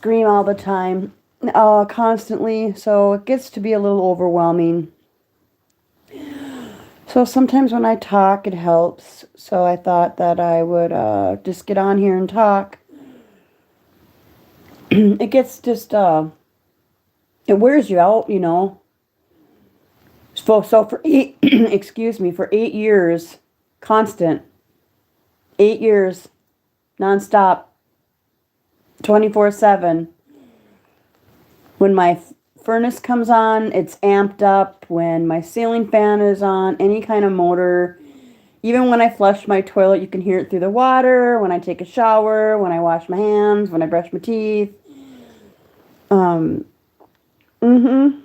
scream all the time, constantly, so it gets to be a little overwhelming. So sometimes when I talk, it helps. So I thought that I would just get on here and talk. It gets just, it wears you out, you know. So for eight, excuse me, for 8 years, constant, 8 years, nonstop, 24/7. When my furnace comes on, it's amped up. When my ceiling fan is on, any kind of motor, even when I flush my toilet, you can hear it through the water. When I take a shower, when I wash my hands, when I brush my teeth. Um, mm-hmm.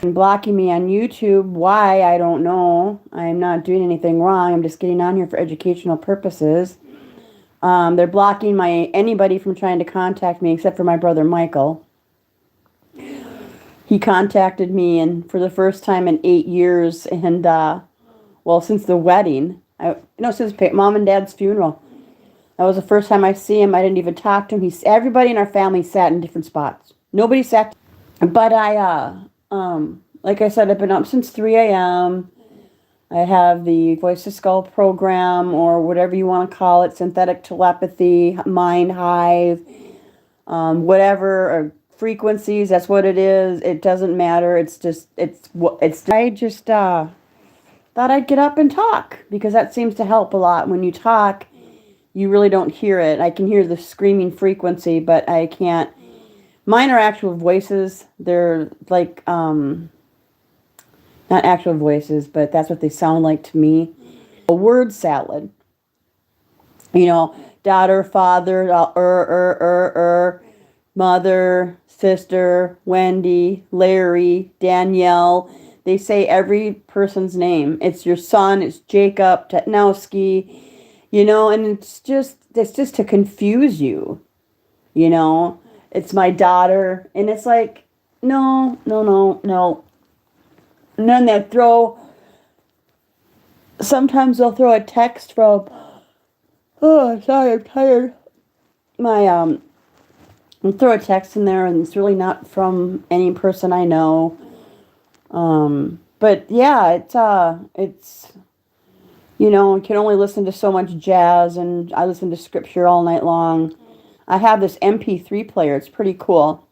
And blocking me on YouTube. Why? I don't know. I'm not doing anything wrong. I'm just getting on here for educational purposes. They're blocking anybody from trying to contact me except for my brother Michael. He contacted me, and for the first time in 8 years, and well, since the wedding, since mom and dad's funeral, that was the first time I see him. I didn't even talk to him. Everybody in our family sat in different spots. Nobody sat, but like I said, I've been up since 3 a.m. I have the Voice to Skull program, or whatever you want to call it, synthetic telepathy, mind hive, whatever, or frequencies. That's what it is. It doesn't matter. I just thought I'd get up and talk because that seems to help a lot. When you talk, you really don't hear it. I can hear the screaming frequency, but I can't. Mine are actual voices. They're like, not actual voices, but that's what they sound like to me. A word salad. You know, daughter, father, mother, sister, Wendy, Larry, Danielle. They say every person's name. It's your son, it's Jacob, Tetnowski, and it's just to confuse you, you know. It's my daughter, and it's like, no, no, no, no. And then sometimes they'll throw a text from, oh, sorry, I'm tired. They'll throw a text in there, and it's really not from any person I know. But yeah, you can only listen to so much jazz, and I listen to scripture all night long. I have this MP3 player. It's pretty cool.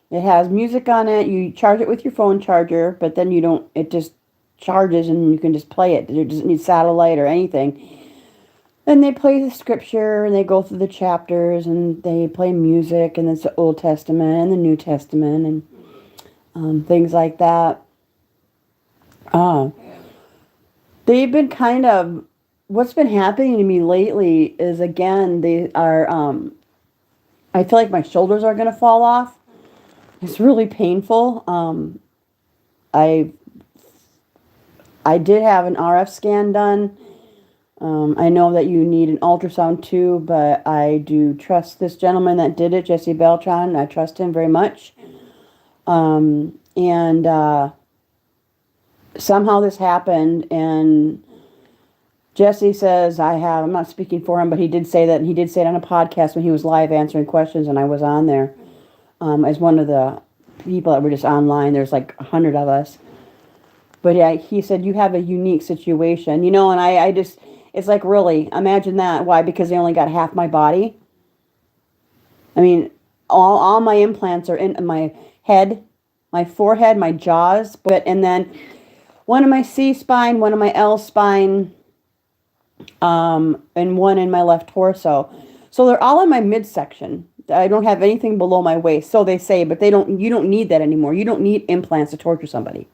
It has music on it. You charge it with your phone charger, but then it just charges and you can just play it. It doesn't need satellite or anything. And they play the scripture and they go through the chapters and they play music, and it's the Old Testament and the New Testament and things like that. They've been what's been happening to me lately is, again, they are, I feel like my shoulders are going to fall off. It's really painful. I did have an RF scan done. I know that you need an ultrasound too, but I do trust this gentleman that did it, Jesse Beltran. I trust him very much. And somehow this happened, and Jesse says I'm not speaking for him, but he did say that, and he did say it on a podcast when he was live answering questions, and I was on there as one of the people that were just online. There's like 100 of us. But yeah, he said, you have a unique situation, and I just, it's like, really, imagine that. Why? Because they only got half my body. I mean, all my implants are in my head, my forehead, my jaws, and then one in my C spine, one in my L spine, and one in my left torso. So they're all in my midsection. I don't have anything below my waist, so they say, but you don't need that anymore. You don't need implants to torture somebody.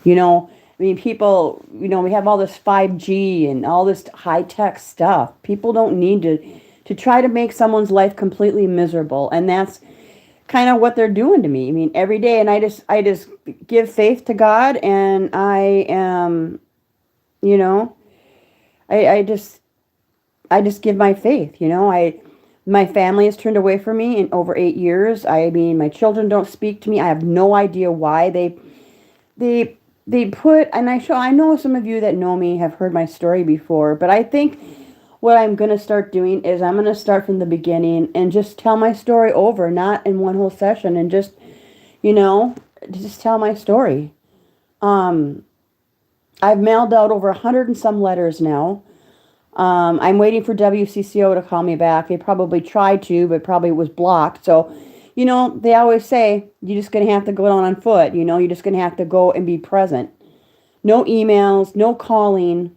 I mean, people, we have all this 5G and all this high-tech stuff. People don't need to try to make someone's life completely miserable, and that's kind of what they're doing to me. I mean, every day, and I just give faith to God, and I am, I just give my faith. My family has turned away from me in over 8 years. I mean, my children don't speak to me. I have no idea why. They put, and I know some of you that know me have heard my story before, but I think what I'm going to start doing is I'm going to start from the beginning and just tell my story over, not in one whole session, and just, you know, just tell my story. I've mailed out over 100 and some letters now. I'm waiting for WCCO to call me back. They probably tried to, but probably was blocked. So, you know, they always say you're just going to have to go down on foot. You know, you're just going to have to go and be present. No emails, no calling,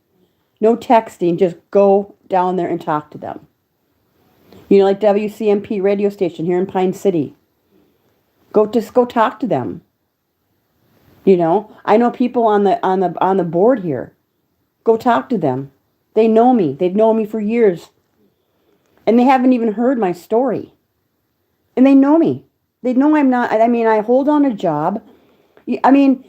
no texting. Just go down there and talk to them. You know, like WCMP radio station here in Pine City. Just go talk to them. You know, I know people on the board here. Go talk to them. They know me. They've known me for years. And they haven't even heard my story. And they know me. They know I'm not, I mean, I hold on a job. I mean,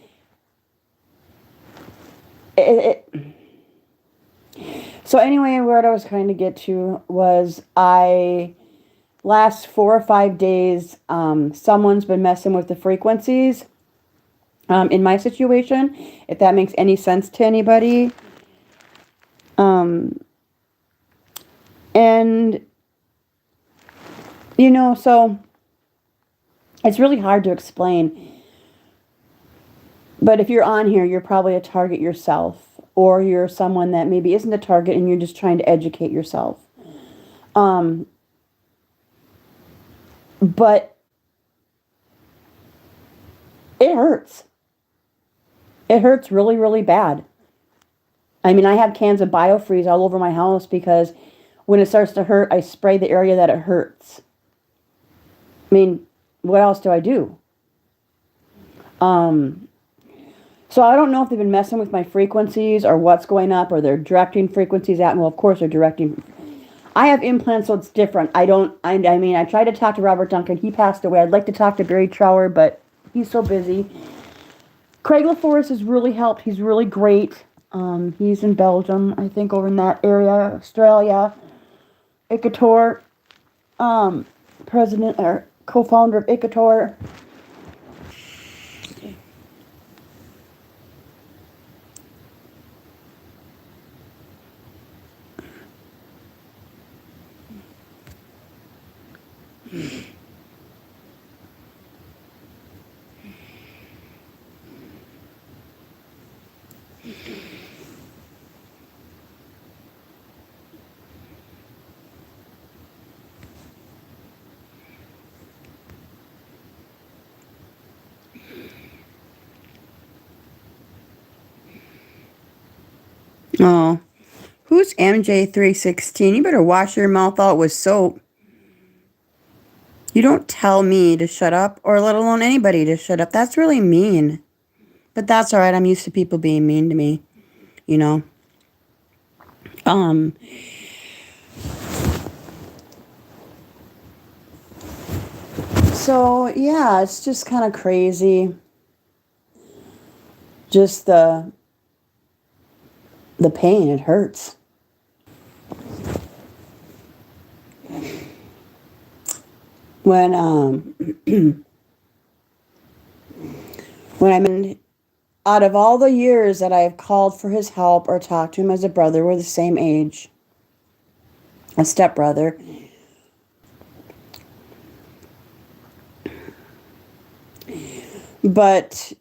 so anyway, what I was trying to get to was last 4 or 5 days, someone's been messing with the frequencies in my situation, if that makes any sense to anybody. And, you know, so it's really hard to explain. But if you're on here, you're probably a target yourself, or you're someone that maybe isn't a target and you're just trying to educate yourself. But it hurts. It hurts really, really bad. I mean, I have cans of BioFreeze all over my house because when it starts to hurt, I spray the area that it hurts. I mean, what else do I do? So I don't know if they've been messing with my frequencies or what's going up, or they're directing frequencies at. Well, of course they're directing. I have implants, so it's different. I mean, I tried to talk to Robert Duncan. He passed away. I'd like to talk to Barry Trower, but he's so busy. Craig LaForest has really helped. He's really great. He's in Belgium, I think, over in that area, Australia. Icator, president or co-founder of Icator. Oh, who's MJ316? You better wash your mouth out with soap. You don't tell me to shut up, or let alone anybody to shut up. That's really mean. But that's all right. I'm used to people being mean to me, you know. So yeah, it's just kind of crazy. Just the pain, it hurts. When when I'm in, out of all the years that I've called for his help or talked to him as a brother, we're the same age, a stepbrother. But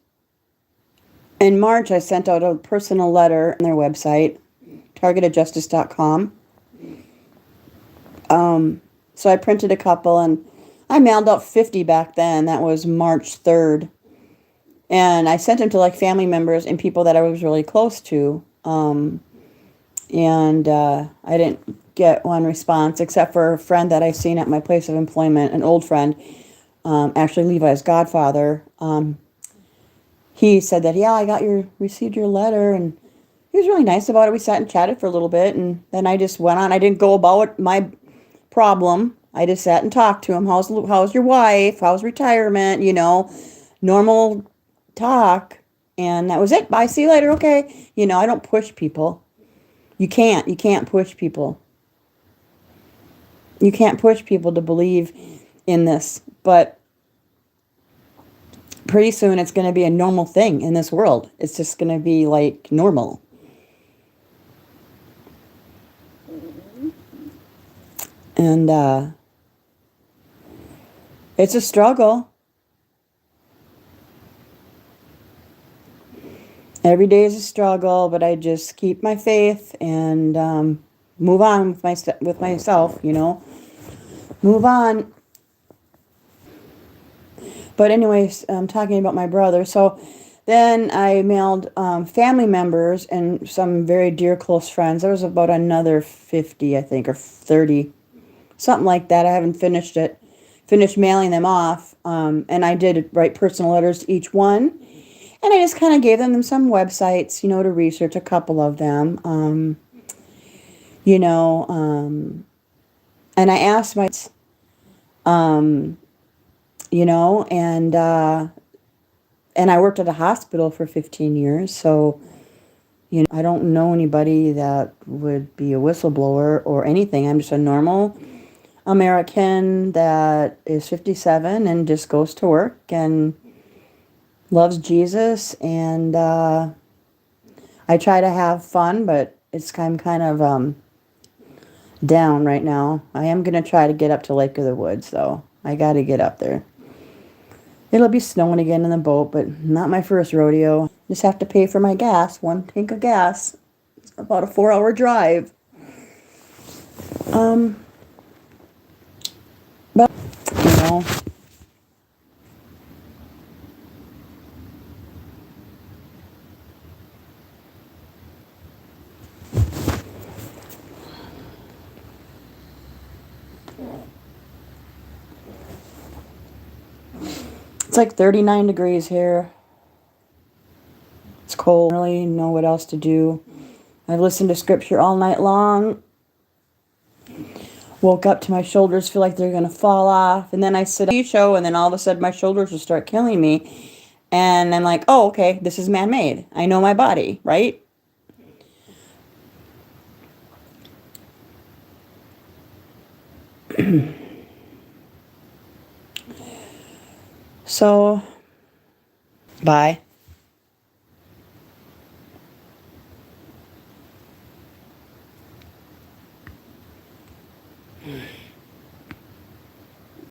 in March, I sent out a personal letter on their website, targetedjustice.com. So I printed a couple, and I mailed out 50 back then. That was March 3rd. And I sent them to like family members and people that I was really close to. I didn't get one response except for a friend that I've seen at my place of employment, an old friend, actually Levi's godfather. He said that, yeah, received your letter, and he was really nice about it. We sat and chatted for a little bit, and then I just went on. I didn't go about my problem. I just sat and talked to him. How's your wife? How's retirement? You know, normal talk. And that was it. Bye. See you later. Okay. You know, I don't push people. You can't push people. You can't push people to believe in this. But pretty soon it's going to be a normal thing in this world. It's just going to be like normal. And it's a struggle. Every day is a struggle, but I just keep my faith and move on with myself, you know. Move on. But anyways, I'm talking about my brother. So then I mailed family members and some very dear close friends. There was about another 50, I think, or 30, something like that. I haven't finished it. Finished mailing them off. And I did write personal letters to each one. And I just kind of gave them some websites, you know, to research, a couple of them. You know, and I asked my, um, you know, and I worked at a hospital for 15 years, so, you know, I don't know anybody that would be a whistleblower or anything. I'm just a normal American that is 57 and just goes to work and loves Jesus, and I try to have fun, but I'm kind of down right now. I am going to try to get up to Lake of the Woods, though. I got to get up there. It'll be snowing again in the boat, but not my first rodeo. Just have to pay for my gas, 1 tank of gas. It's about a 4-hour drive. But, you know, it's like 39 degrees here. It's cold. I don't really know what else to do. I've listened to scripture all night long. Woke up to my shoulders, feel like they're going to fall off. And then I sit on the show, and then all of a sudden my shoulders will start killing me. And I'm like, oh, okay, this is man-made. I know my body, right? So, bye.